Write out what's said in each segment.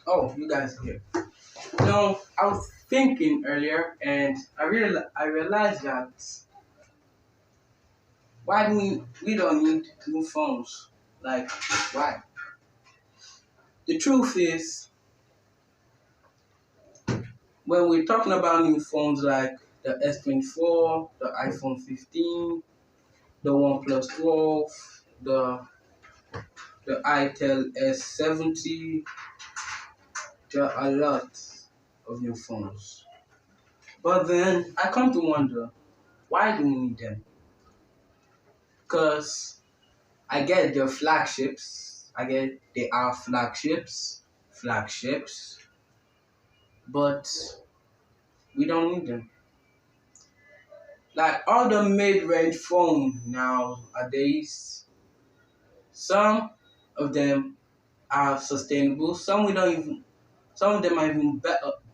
Oh, you guys are here. No, I was thinking earlier, and I realized that why do we don't need new phones? Like why? The truth is, when we're talking about new phones like the S24, the iPhone 15, the OnePlus 12, the itel S70, there are a lot of new phones. But then I come to wonder, why do we need them? Because I get they're flagships. I get they are flagships, but we don't need them. Like all the mid-range phone nowadays, some of them are sustainable. Some of them are even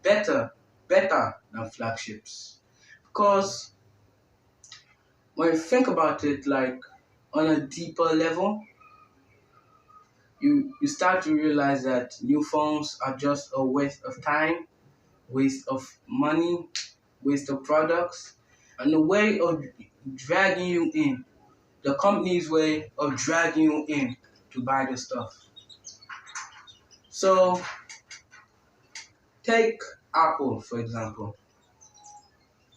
better than flagships. Because when you think about it, like on a deeper level, you start to realize that new phones are just a waste of time, waste of money, waste of products, and a way of dragging you in. The company's way of dragging you in to buy the stuff. So take Apple for example.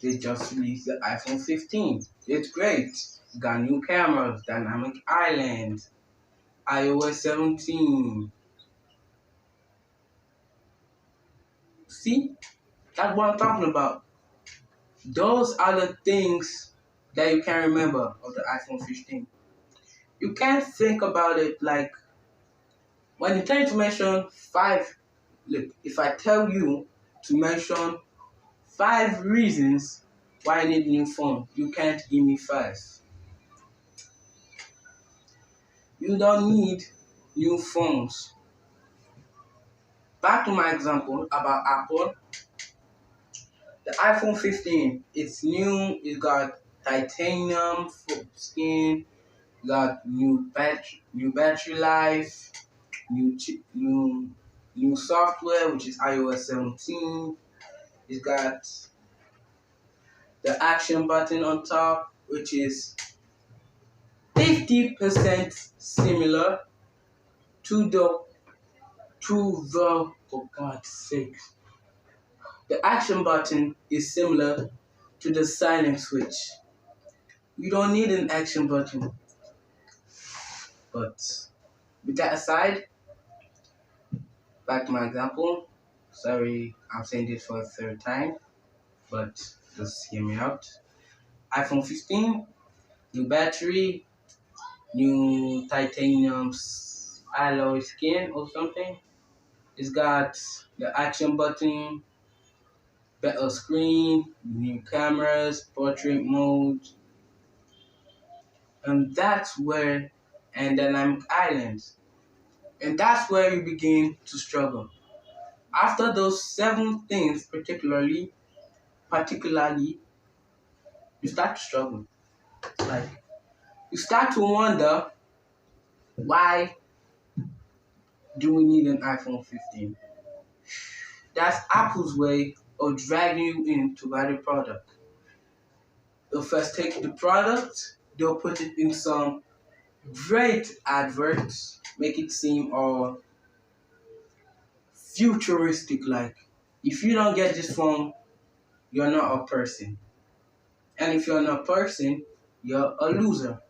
They just released the iPhone 15. It's great. Got new cameras, dynamic island, iOS 17. See, that's what I'm talking about. Those are the things that you can remember of the iPhone 15. You can't think about it like when you tell you to mention five. Look, if I tell you to mention 5 reasons why I need a new phone, you can't give me five. You don't need new phones. Back to my example about Apple. The iPhone 15, it's new. It got titanium skin. Got new battery life, new software, which is iOS 17. It's got the action button on top, which is 50% similar to the for God's sake. The action button is similar to the silent switch. You don't need an action button. But with that aside, back to my example. Sorry, I'm saying this for a third time, but just hear me out. iPhone 15, new battery, new titanium alloy skin or something. It's got the action button, better screen, new cameras, portrait mode, and that's where, and dynamic islands. And that's where you begin to struggle. After those 7 things particularly, you start to struggle. Like you start to wonder, why do we need an iPhone 15? That's Apple's way of dragging you in to buy the product. They'll first take the product, they'll put it in some great adverts, make it seem all futuristic like. If you don't get this phone, you're not a person. And if you're not a person, you're a loser.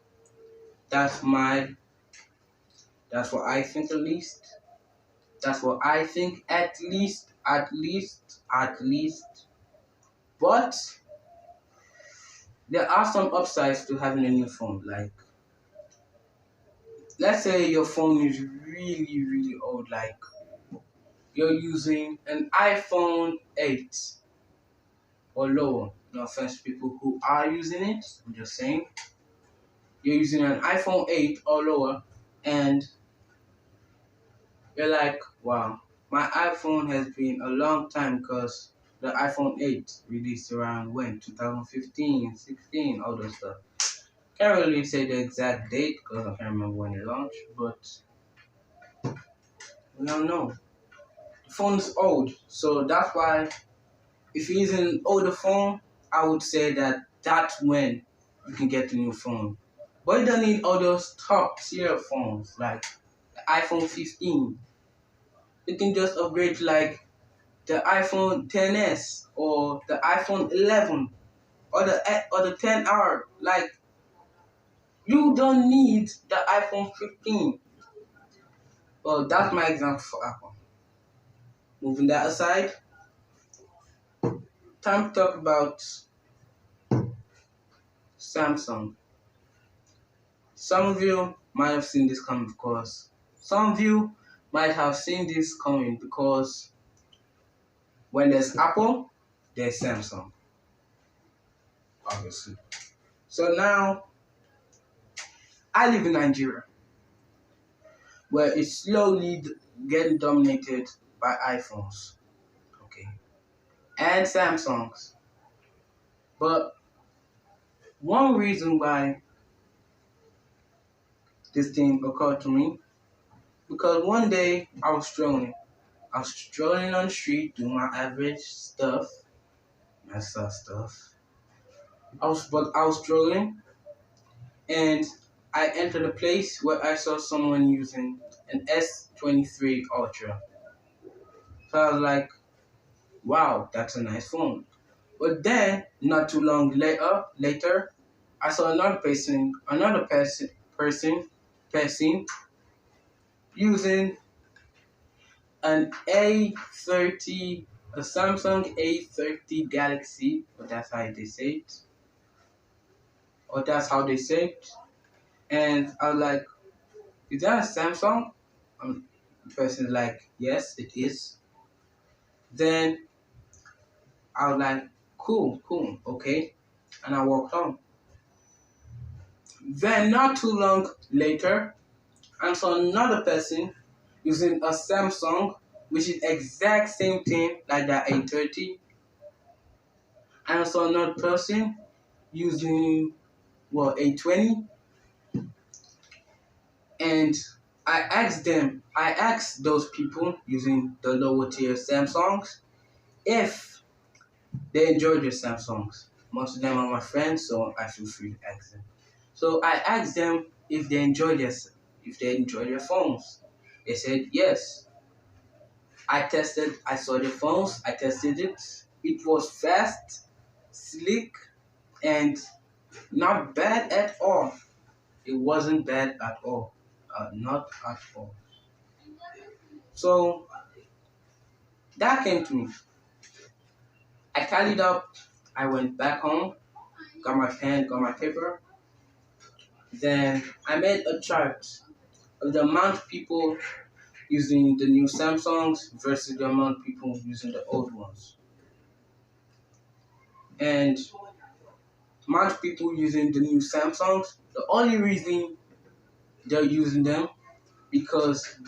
That's my that's what I think at least. That's what I think at least. But there are some upsides to having a new phone. Like let's say your phone is really, really old, like you're using an iPhone 8 or lower. No offense to people who are using it. I'm just saying. You're using an iPhone 8 or lower and you're like, wow, my iPhone has been a long time because the iPhone 8 released around when? 2015, 16, all those stuff. Can't really say the exact date because I can't remember when it launched, but we don't know. The phone's old, so that's why if you're using an older phone, I would say that that's when you can get a new phone. But you don't need all those top tier phones like the iPhone 15. You can just upgrade to like the iPhone 10s or the iPhone 11 or the 10R. Like you don't need the iPhone 15. Well, that's my example for Apple. Moving that aside, time to talk about Samsung. Some of you might have seen this coming because some of you might have seen this coming because when there's Apple, there's Samsung, obviously. So now I live in Nigeria, where it's slowly getting dominated by iPhones, okay, and Samsungs. But one reason why this thing occurred to me, because one day I was strolling. I was strolling on the street doing my average stuff, my stuff. I was strolling, and I entered a place where I saw someone using an S23 Ultra. So I was like, wow, that's a nice phone. But then, not too long later, I saw person using an A30, a Samsung A30 Galaxy, or that's how they say it, or that's how they say it. And I was like, is that a Samsung? The person's like, yes, it is. Then I was like, cool, okay. And I walked on. Then not too long later, I saw another person using a Samsung, which is exact same thing like that A30. And I saw another person using A20. And I asked those people using the lower tier Samsungs if they enjoyed their Samsungs. Most of them are my friends, so I feel free to ask them. So I asked them if they enjoyed their phones. They said yes. I saw their phones, I tested it. It was fast, slick, and not bad at all. It wasn't bad at all. Not at all. So that came to me. I tallied up, I went back home, got my pen, got my paper. Then I made a chart of the amount of people using the new Samsungs versus the amount of people using the old ones. And amount of people using the new Samsungs, the only reason they're using them because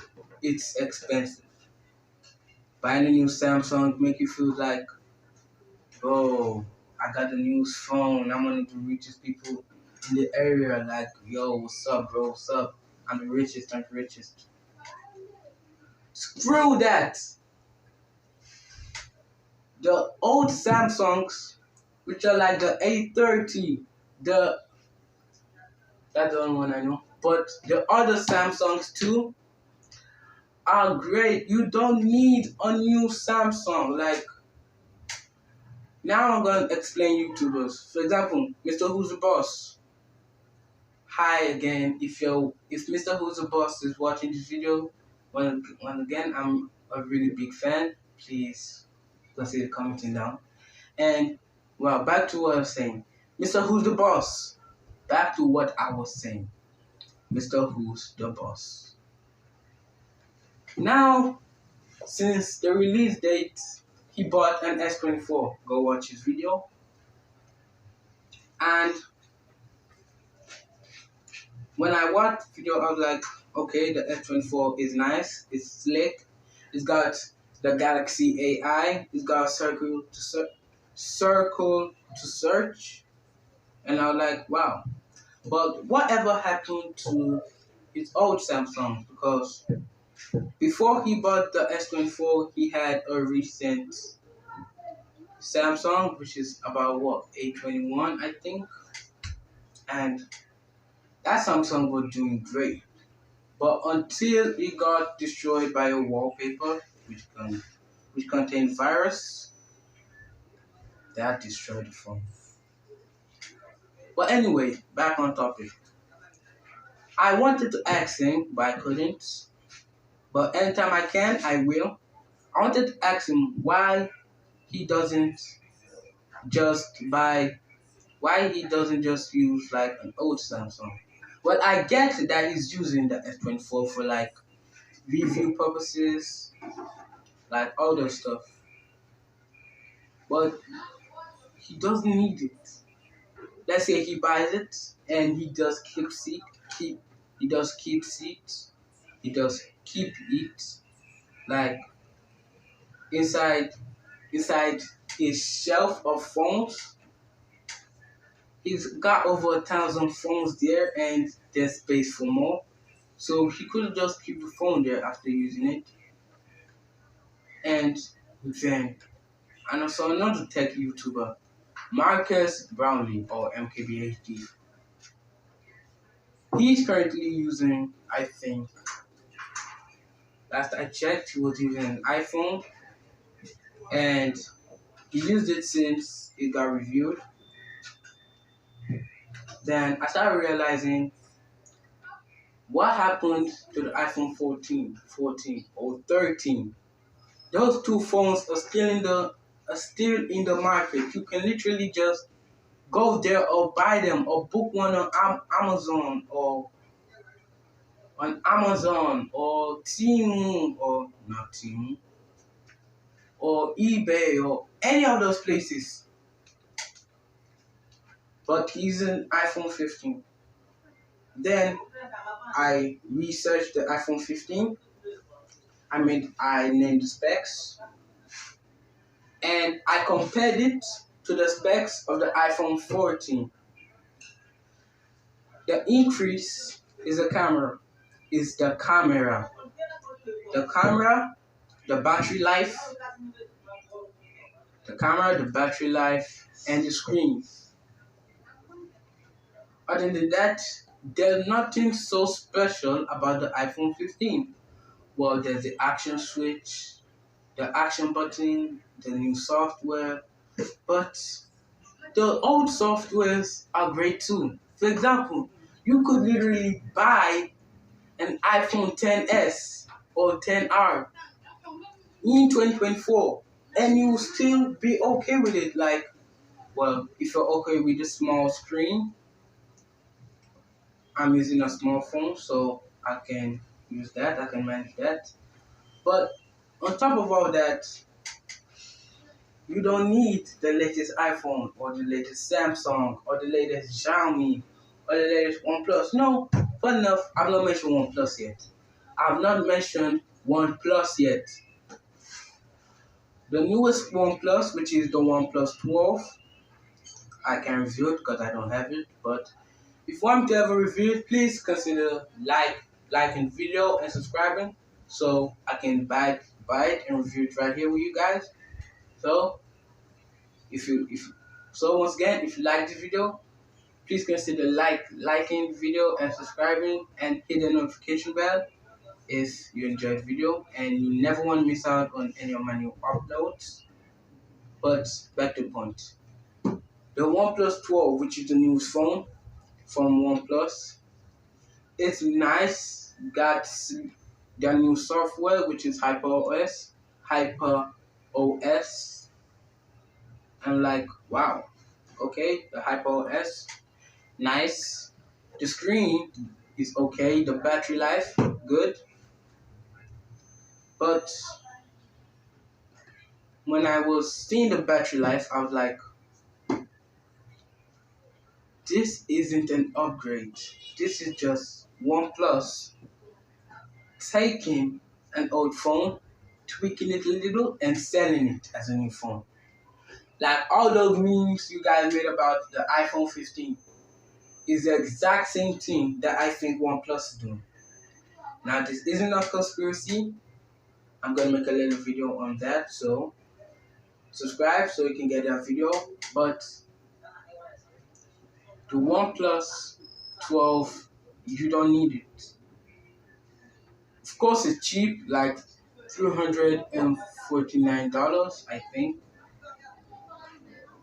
it's expensive. Buying a new Samsung make you feel like, oh, I got the newest phone. I'm one of the richest people in the area. Like, yo, what's up, bro? What's up? I'm the richest. Screw that. The old Samsungs, which are like the A30, that's the only one I know. But the other Samsungs too are great. You don't need a new Samsung. Like, now I'm gonna explain YouTubers. For example, Mr. Who's the Boss. Hi again. If Mr. Who's the Boss is watching this video, once again, I'm a really big fan. Please consider commenting down. And well, back to what I was saying. Mr. Who's the Boss. Back to what I was saying. Mr. Who's the Boss. Now, since the release date, he bought an S24. Go watch his video. And when I watched the video, I was like, okay, the S24 is nice. It's slick. It's got the Galaxy AI. It's got a circle to search. And I was like, wow. But whatever happened to his old Samsung? Because Before he bought the S24, he had a recent Samsung, which is about what, A21, I think, and that Samsung was doing great. But until it got destroyed by a wallpaper, which contained virus, that destroyed the phone. But anyway, back on topic. I wanted to ask him, but I couldn't. But anytime I can, I will. I wanted to ask him he doesn't just buy, why he doesn't just use like an old Samsung. Well, I get that he's using the S24 for like review purposes, like all those stuff. But he doesn't need it. Let's say he buys it and he does keep he does keep it like inside his shelf of phones. He's got over 1,000 phones there and there's space for more. So he could just keep the phone there after using it. And then, and also another tech YouTuber, Marcus Brownlee or MKBHD. He's currently using, I think, last I checked, he was using an iPhone and he used it since it got reviewed. Then I started realizing what happened to the iPhone 14 or 13. Those two phones are still in the market. You can literally just go there or buy them or book one on Amazon or Temu or not Temu or eBay or any of those places. But he's an iPhone 15. Then I researched the iPhone 15. I named the specs and I compared it to the specs of the iPhone 14. The increase is the camera. The camera, the battery life, and the screen. Other than that, there's nothing so special about the iPhone 15. Well, there's the action switch, the action button, the new software, but the old softwares are great too. For example, you could literally buy an iPhone XS or XR in 2024 and you will still be okay with it. Like, well, if you're okay with the small screen, I'm using a small phone, so I can use that, I can manage that. But on top of all that, you don't need the latest iPhone or the latest Samsung or the latest Xiaomi or the latest OnePlus. No, fun enough, I've not mentioned OnePlus yet. The newest OnePlus, which is the OnePlus 12, I can review it because I don't have it. But if you want me to ever review it, please consider liking video and subscribing so I can buy it and review it right here with you guys. So once again, if you like this video, please consider liking the video and subscribing and hit the notification bell if you enjoyed the video and you never want to miss out on any of my new uploads. But back to the point. The OnePlus 12, which is the newest phone from OnePlus, it's nice. Got their new software, which is HyperOS. I'm like, wow, okay, the HyperOS, nice. The screen is okay. The battery life, good. But when I was seeing the battery life, I was like, this isn't an upgrade. This is just OnePlus taking an old phone, tweaking it a little, and selling it as a new phone. Like all those memes you guys made about the iPhone 15 is the exact same thing that I think OnePlus is doing. Now this isn't a conspiracy. I'm gonna make a little video on that, so subscribe so you can get that video. But the OnePlus 12, you don't need it. Of course, it's cheap, like $349, I think,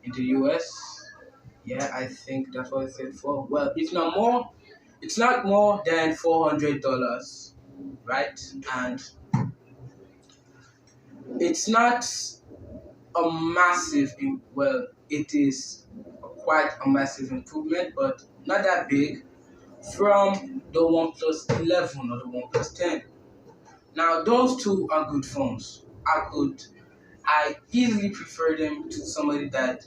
in the US. Yeah, I think that's what it said for. Well, it's not more. It's not more than $400, right? And it's not a massive. Well, it is quite a massive improvement, but not that big from the OnePlus 11 or the OnePlus 10. Now, those two are good phones. I easily prefer them to somebody that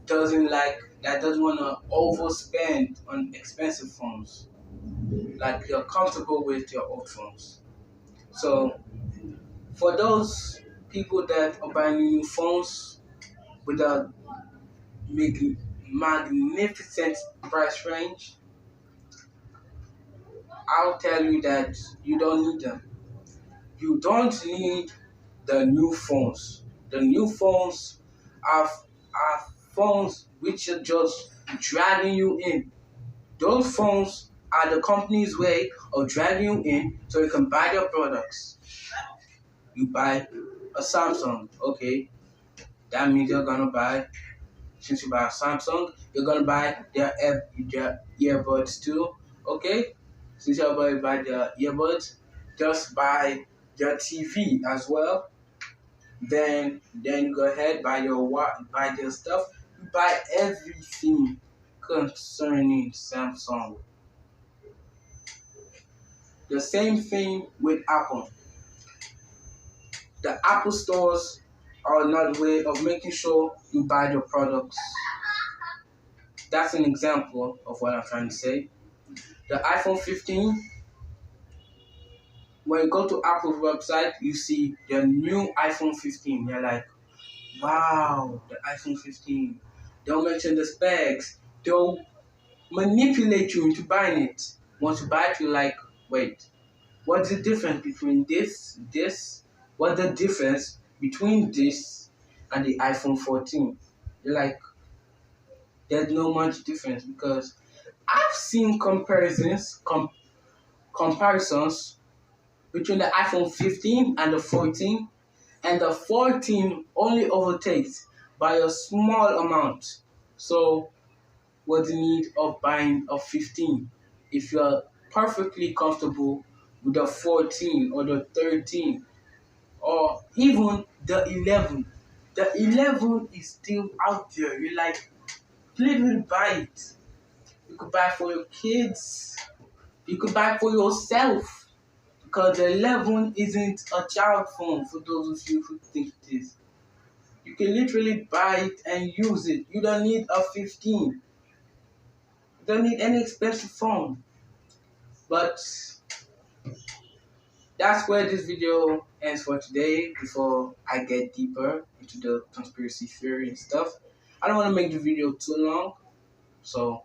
doesn't want to overspend on expensive phones. Like you're comfortable with your old phones. So for those people that are buying new phones with a magnificent price range, I'll tell you that you don't need them. You don't need the new phones. The new phones are phones which are just dragging you in. Those phones are the company's way of dragging you in so you can buy their products. You buy a Samsung, okay? That means since you buy a Samsung, you're gonna buy their earbuds too, okay? Since you're going to buy their earbuds, just buy their TV as well. Then go ahead buy their stuff. You buy everything concerning Samsung. The same thing with Apple. The Apple stores are another way of making sure you buy your products. That's an example of what I'm trying to say. The iPhone 15, when you go to Apple's website, you see the new iPhone 15. You're like, wow, the iPhone 15. They'll mention the specs. They'll manipulate you into buying it. Once you buy it, you're like, wait, what's the difference between this? What's the difference between this and the iPhone 14? You're like, there's no much difference because I've seen comparisons between the iPhone 15 and the 14, and the 14 only overtakes by a small amount. So what's the need of buying a 15 if you're perfectly comfortable with the 14 or the 13 or even the 11? The 11 is still out there. You're like, please buy it. You could buy it for your kids. You could buy it for yourself. Because the 11 isn't a child phone for those of you who think it is. You can literally buy it and use it. You don't need a 15. You don't need any expensive phone. But that's where this video ends for today before I get deeper into the conspiracy theory and stuff. I don't want to make the video too long. So,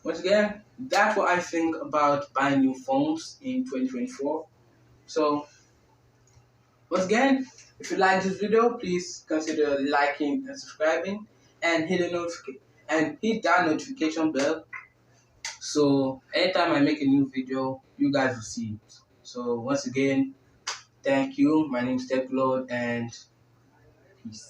once again, that's what I think about buying new phones in 2024. So, once again, if you like this video, please consider liking and subscribing and hit that notification bell. So anytime I make a new video, you guys will see it. So once again, thank you. My name is TechLord and peace.